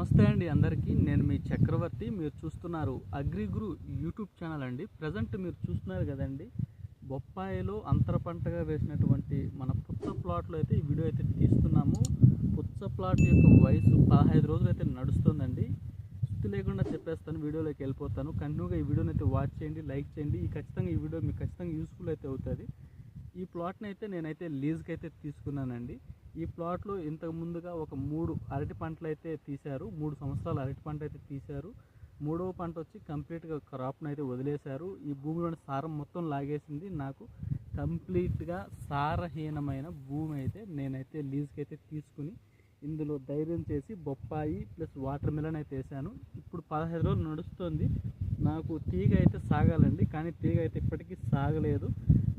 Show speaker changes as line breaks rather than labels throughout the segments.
నమస్తే అండి అందరికీ. నేను మీ చక్రవర్తి. మీరు చూస్తున్నారు అగ్రిగురు యూట్యూబ్ ఛానల్ అండి. ప్రజెంట్ మీరు చూస్తున్నారు కదండి, బొప్పాయిలో అంతర పంటగా వేసినటువంటి మన పుచ్చ ప్లాట్లో అయితే ఈ వీడియో అయితే తీస్తున్నాము. పుచ్చ ప్లాట్ యొక్క వయసు 15 రోజులు అయితే నడుస్తుందండి. సుత్తి లేకుండా చెప్పేస్తాను, వీడియోలోకి వెళ్ళిపోతాను. కంటిన్యూగా ఈ వీడియోని అయితే వాచ్ చేయండి, లైక్ చేయండి. ఖచ్చితంగా ఈ వీడియో మీకు ఖచ్చితంగా యూస్ఫుల్ అయితే అవుతుంది. ఈ ప్లాట్ని అయితే నేనైతే లీజ్కి అయితే తీసుకున్నానండి. ఈ ప్లాట్లో ఇంతకు ముందుగా ఒక 3 అరటి పంటలు అయితే తీశారు. 3 సంవత్సరాల అరటి పంట అయితే తీశారు. మూడవ పంట వచ్చి కంప్లీట్గా క్రాప్ను అయితే వదిలేశారు. ఈ భూమిలోని సారం మొత్తం లాగేసింది. నాకు కంప్లీట్గా సారహీనమైన భూమి అయితే నేనైతే లీజ్కి అయితే తీసుకుని ఇందులో ధైర్యం చేసి బొప్పాయి ప్లస్ వాటర్ మిలన్ అయితే వేసాను. ఇప్పుడు 15 రోజులు నడుస్తుంది. నాకు తీగ అయితే సాగాలండి, కానీ తీగ అయితే ఇప్పటికీ సాగలేదు.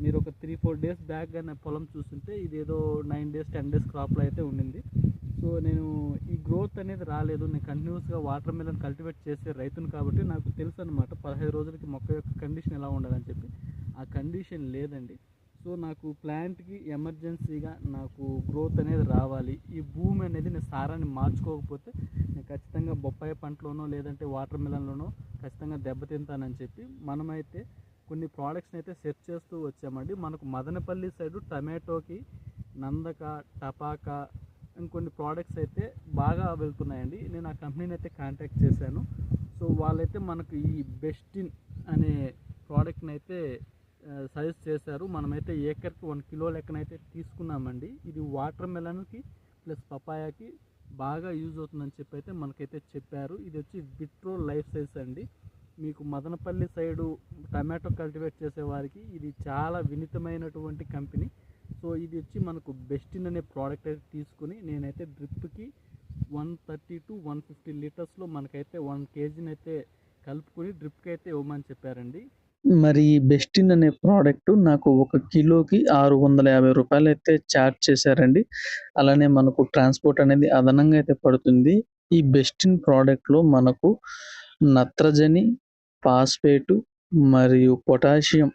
మీరు ఒక 3-4 డేస్ బ్యాక్ కానీ పొలం చూస్తుంటే ఇదేదో 9 డేస్ 10 డేస్ క్రాప్లో అయితే ఉండింది. సో నేను ఈ గ్రోత్ అనేది రాలేదు. నేను కంటిన్యూస్గా వాటర్ మిలన్ కల్టివేట్ చేసే రైతును కాబట్టి నాకు తెలుసు అనమాట 15 రోజులకి మొక్క యొక్క కండిషన్ ఎలా ఉండాలని చెప్పి. ఆ కండిషన్ లేదండి. సో నాకు ప్లాంట్కి ఎమర్జెన్సీగా నాకు గ్రోత్ అనేది రావాలి. ఈ భూమి అనేది నేను సారాన్ని మార్చుకోకపోతే నేను ఖచ్చితంగా బొప్పాయి పంటలోనో లేదంటే వాటర్ మిలన్లోనో ఖచ్చితంగా దెబ్బతింటానని చెప్పి మనమైతే కొన్ని ప్రోడక్ట్స్ని అయితే సెర్చ్ చేస్తూ వచ్చామండి. మనకు మదనపల్లి సైడు టమాటోకి నందక, టపాకా ఇంకొన్ని ప్రోడక్ట్స్ అయితే బాగా వెళ్తున్నాయండి. నేను ఆ కంపెనీని అయితే కాంటాక్ట్ చేశాను. సో వాళ్ళైతే మనకు ఈ బెస్టిన్ అనే ప్రోడక్ట్ని అయితే సజెస్ట్ చేశారు. మనమైతే ఏకర్కి 1 కిలో లెక్కనైతే తీసుకున్నామండి. ఇది వాటర్ మెలన్కి ప్లస్ పపాయాకి బాగా యూజ్ అవుతుందని చెప్పి అయితే మనకైతే చెప్పారు. ఇది వచ్చి విట్రో లైఫ్ సైన్స్ అండి. మీకు మదనపల్లి సైడు టమాటో కల్టివేట్ చేసే వారికి ఇది చాలా వినూతమైనటువంటి కంపెనీ. సో ఇది వచ్చి మనకు బెస్టిన్ అనే ప్రోడక్ట్ అయితే తీసుకుని నేనైతే డ్రిప్కి 130 to 150 లీటర్స్లో మనకైతే 1 kgని అయితే కలుపుకొని డ్రిప్కి అయితే ఇవ్వమని చెప్పారండి.
మరి ఈ బెస్టిన్ అనే ప్రోడక్ట్ నాకు 1 కిలోకి 650 రూపాయలు అయితే చార్జ్ చేశారండి. అలానే మనకు ట్రాన్స్పోర్ట్ అనేది అదనంగా అయితే పడుతుంది. ఈ బెస్టిన్ ప్రోడక్ట్లో మనకు నత్రజని, ఫాస్ఫేటు మరియు పొటాషియం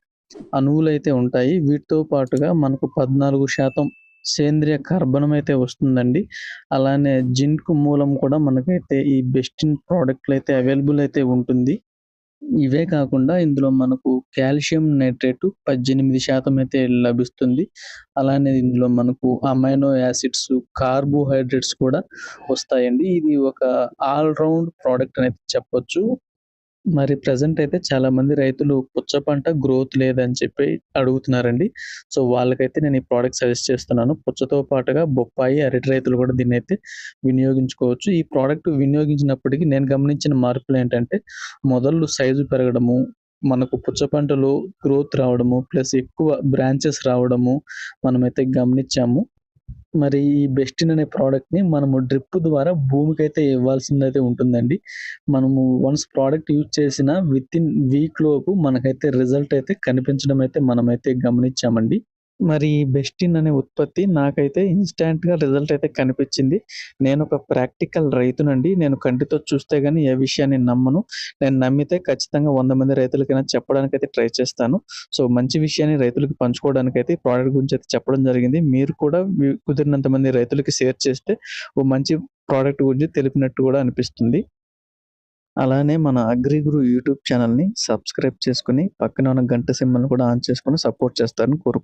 అణువులైతే ఉంటాయి. వీటితో పాటుగా మనకు 14% సేంద్రియ కర్బనం అయితే వస్తుందండి. అలానే జింక్ మూలం కూడా మనకైతే ఈ బెస్టిన్ ప్రోడక్ట్‌లో అయితే అవైలబుల్ అయితే ఉంటుంది. ఇవే కాకుండా ఇందులో మనకు కాల్షియం నైట్రేట్ 18% అయితే లభిస్తుంది. అలానే ఇందులో మనకు అమైనో యాసిడ్స్, కార్బోహైడ్రేట్స్ కూడా వస్తాయండి. ఇది ఒక ఆల్ రౌండ్ ప్రోడక్ట్ అనేది చెప్పొచ్చు. మరి ప్రెజెంట్ అయితే చాలామంది రైతులు పుచ్చ పంట గ్రోత్ లేదని చెప్పి అడుగుతున్నారండి. సో వాళ్ళకైతే నేను ఈ ప్రోడక్ట్ సజెస్ట్ చేస్తున్నాను. పుచ్చతో పాటుగా బొప్పాయి, అరటి రైతులు కూడా దీన్నైతే వినియోగించుకోవచ్చు. ఈ ప్రోడక్ట్ వినియోగించినప్పటికీ నేను గమనించిన మార్పులేంటంటే, మొదళ్ళు సైజు పెరగడము, మనకు పుచ్చ పంటలో గ్రోత్ రావడము, ప్లస్ ఎక్కువ బ్రాంచెస్ రావడము మనమైతే గమనించాము. మరి ఈ బెస్టిన్ అనే ప్రోడక్ట్‌ని మనము డ్రిప్ ద్వారా భూమికైతే ఇవ్వాల్సిందైతే ఉంటుందండి. మనము వన్స్ ప్రోడక్ట్ యూజ్ చేసిన వితిన్ వీక్ లోపు మనకైతే రిజల్ట్ అయితే కనిపించడం అయితే మనమైతే గమనించామండి. మరి ఈ బెస్టిన్ అనే ఉత్పత్తి నాకైతే ఇన్‌స్టాంట్‌గా రిజల్ట్ అయితే కనిపించింది. నేనొక ప్రాక్టికల్ రైతునండి. నేను కంటితో చూస్తే గాని ఏ విషయాన్ని నమ్మను. నేను నమ్మితే ఖచ్చితంగా 100 మంది రైతులకైనా చెప్పడానికైతే ట్రై చేస్తాను. సో మంచి విషయాన్ని రైతులకు పంచుకోవడానికైతే ఈ ప్రోడక్ట్ గురించి అయితే చెప్పడం జరిగింది. మీరు కూడా కుదిరినంత మంది రైతులకి షేర్ చేస్తే ఓ మంచి ప్రోడక్ట్ గురించి తెలిపినట్టు కూడా అనిపిస్తుంది. అలానే మన అగ్రిగురు యూట్యూబ్ ఛానల్‌ని సబ్స్క్రైబ్ చేసుకొని, పక్కనే ఉన్న గంట సింబల్‌ని కూడా ఆన్ చేసుకొని సపోర్ట్ చేస్తారని